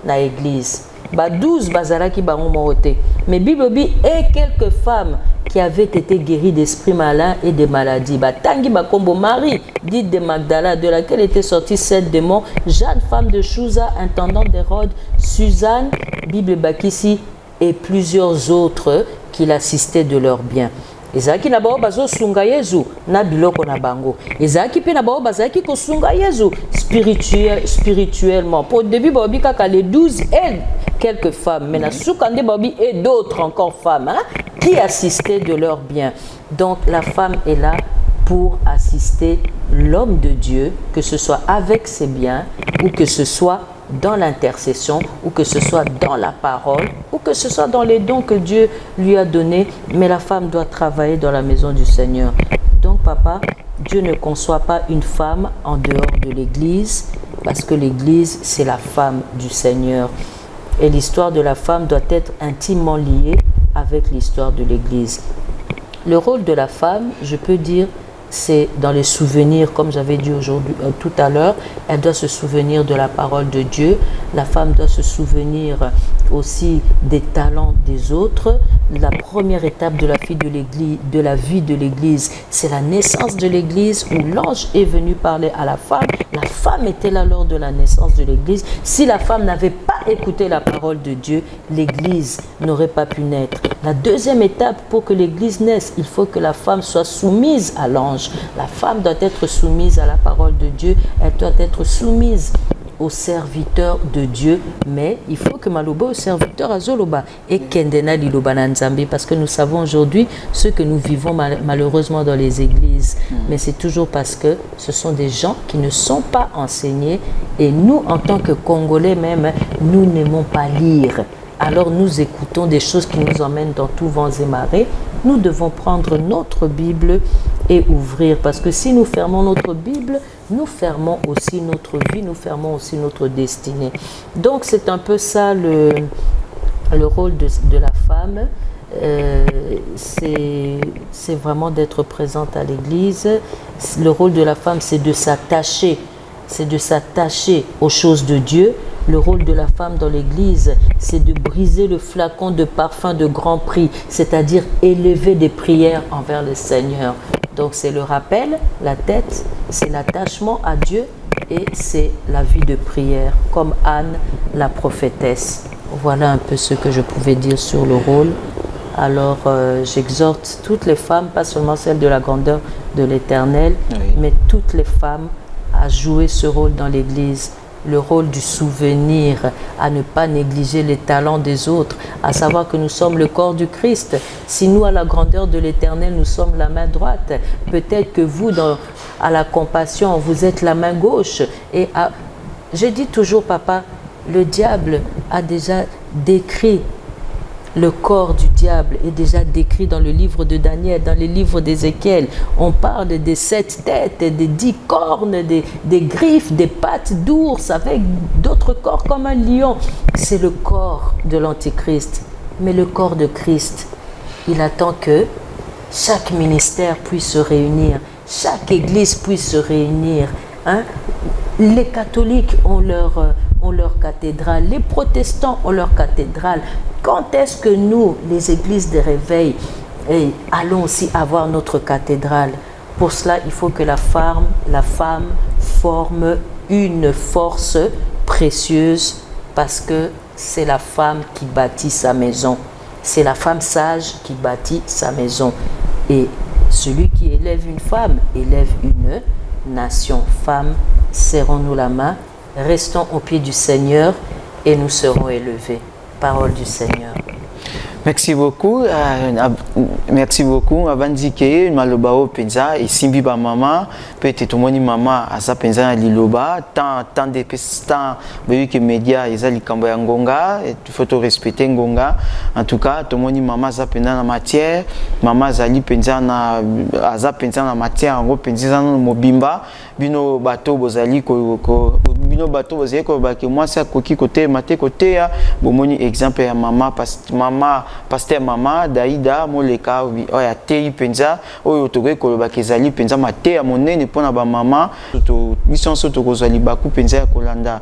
na église. Ba 12 bazalaki bango morote. Mais Bible dit et quelques femmes qui avaient été guéries d'esprits malins et de maladies. Ba tangi ba kombo Marie, dite de Magdala, de laquelle étaient sortis 7 démons, Jeanne femme de Chouza, intendant d'Hérode, Suzanne, Bible bakisi et plusieurs autres qui l'assistaient de leurs biens. Ezaki na bao bazo sunga Yezu na biloko na bango. Ezaki pe na bao bazaki ko sunga Yezu spirituellement. Pour début baobi kaka les 12 et quelques femmes, mais na soukande baobi et d'autres encore femmes qui assistaient de leurs biens. Donc la femme est là pour assister l'homme de Dieu, que ce soit avec ses biens ou que ce soit dans l'intercession ou que ce soit dans la parole ou que ce soit dans les dons que Dieu lui a donnés, mais la femme doit travailler dans la maison du Seigneur. Donc papa, Dieu ne conçoit pas une femme en dehors de l'église parce que l'église c'est la femme du Seigneur et l'histoire de la femme doit être intimement liée avec l'histoire de l'église. Le rôle de la femme, je peux dire, c'est dans les souvenirs, comme j'avais dit aujourd'hui, tout à l'heure, elle doit se souvenir de la parole de Dieu. La femme doit se souvenir aussi des talents des autres. La première étape de la vie de l'église, c'est la naissance de l'église où l'ange est venu parler à la femme. La femme était là lors de la naissance de l'église. Si la femme n'avait pas écouté la parole de Dieu, l'église n'aurait pas pu naître. La deuxième étape pour que l'église naisse, il faut que la femme soit soumise à l'ange. La femme doit être soumise à la parole de Dieu, elle doit être soumise au serviteur de Dieu, mais il faut que Maloba au serviteur Azoloba et Kendena Liloba Nzambe, parce que nous savons aujourd'hui ce que nous vivons malheureusement dans les églises, mais c'est toujours parce que ce sont des gens qui ne sont pas enseignés et nous en tant que Congolais même, nous n'aimons pas lire. Alors nous écoutons des choses qui nous emmènent dans tous vents et marées. Nous devons prendre notre Bible et ouvrir, parce que si nous fermons notre Bible, nous fermons aussi notre vie, nous fermons aussi notre destinée. Donc c'est un peu ça le rôle de la femme. C'est vraiment d'être présente à l'église. Le rôle de la femme, c'est de s'attacher. C'est de s'attacher aux choses de Dieu. Le rôle de la femme dans l'église, c'est de briser le flacon de parfum de grand prix, c'est-à-dire élever des prières envers le Seigneur. Donc c'est le rappel, la tête, c'est l'attachement à Dieu et c'est la vie de prière, comme Anne, la prophétesse. Voilà un peu ce que je pouvais dire sur le rôle. Alors j'exhorte toutes les femmes, pas seulement celles de la grandeur de l'Éternel, mais toutes les femmes à jouer ce rôle dans l'Église le rôle du souvenir, à ne pas négliger les talents des autres, à savoir que nous sommes le corps du Christ. Si nous, à la grandeur de l'Éternel, nous sommes la main droite, peut-être que vous, à la compassion, vous êtes la main gauche. Et je dis toujours, papa, le diable a déjà décrit, le corps du diable est déjà décrit dans le livre de Daniel, dans les livres d'Ézéchiel. On parle des 7 têtes, des 10 cornes, des griffes, des pattes d'ours, avec d'autres corps comme un lion. C'est le corps de l'Antichrist. Mais le corps de Christ, il attend que chaque ministère puisse se réunir, chaque église puisse se réunir. Hein? Les catholiques ont leur cathédrale, les protestants ont leur cathédrale. Quand est-ce que nous, les églises de réveil, allons aussi avoir notre cathédrale? Pour cela, il faut que la femme forme une force précieuse, parce que c'est la femme qui bâtit sa maison. C'est la femme sage qui bâtit sa maison. Et celui qui élève une femme élève une nation. Femmes, serrons-nous la main, restons au pied du Seigneur et nous serons élevés. Parole du Seigneur. Merci beaucoup. Merci beaucoup. Avant de dire que malobao penza et simbi ba mama peut-être tout moni mama asa penza na liloba tant de temps vu que média ezali kambo ya ngonga et il faut respecter ngonga. En tout cas tout moni mama asa penza na matière, mama azali penza na asa penza na matière ngo penza na mobimba bino bato bozali ko bino bato bozali ko ba que moi ça koki côté maté côté ya bomoni exemple ya mama pasteur mama Daïda moleka oya tei penza oyo tokoki koloba kezali penza mate ya monene mpona ba mama to mission so tokozali baku penza ya kolanda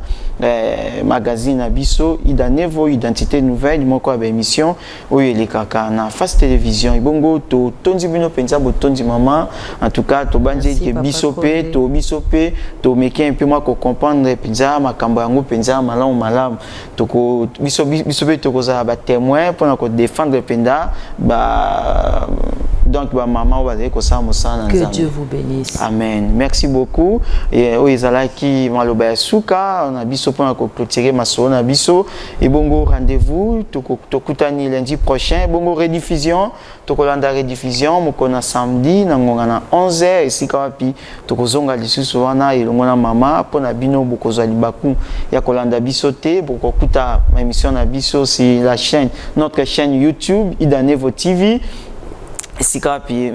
magazine na biso Ida Nevo identité nouvelle moko ya émission oyo elekaka na Face Télévision ibongo to tondi bino penza botondi mama. En tout cas to bandi ke biso pe to meki un peu moi ko comprendre penza makambo yango penza malamu toko biso pe tokozala ba témoin mpona ko défendre penda donc maman va dire que ça que Dieu vous bénisse. Amen. Merci beaucoup. Et oizalaki maloba suka on a biso pour clôturer ma solo na biso et bongo rendez-vous tokutani lundi prochain bongo rediffusion tokolanda rediffusion mokona samedi na ngonga na 11h et sika wapi tokozonga lisusu wana elongo na mama pona bino bokozwa libaku ya kolanda biso te bokokuta ma émission na biso sur la chaîne notre chaîne YouTube Ida Nevo TV. Sika pi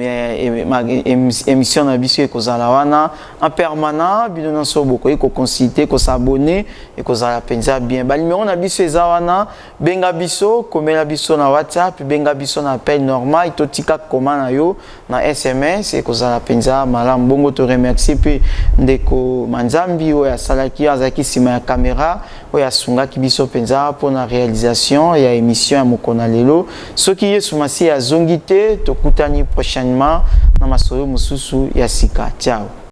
émission na biso ekozala wana en permanent bino na so bokoki ko consulter ko s'abonner et kozala penza bien ba numéro na biso eza wana benga biso komela biso na WhatsApp benga biso na appel normal to tika koma na yo na SMS et kozala penza malamu bongo to remercier pe ndeko Manzambi oyo asalaki azaki sima ya caméra oyo asungaki biso penza pona réalisation ya émission ya mokona lelo soki yesu masi azongi te to prochainement na masolo mususu ya sika. Ciao.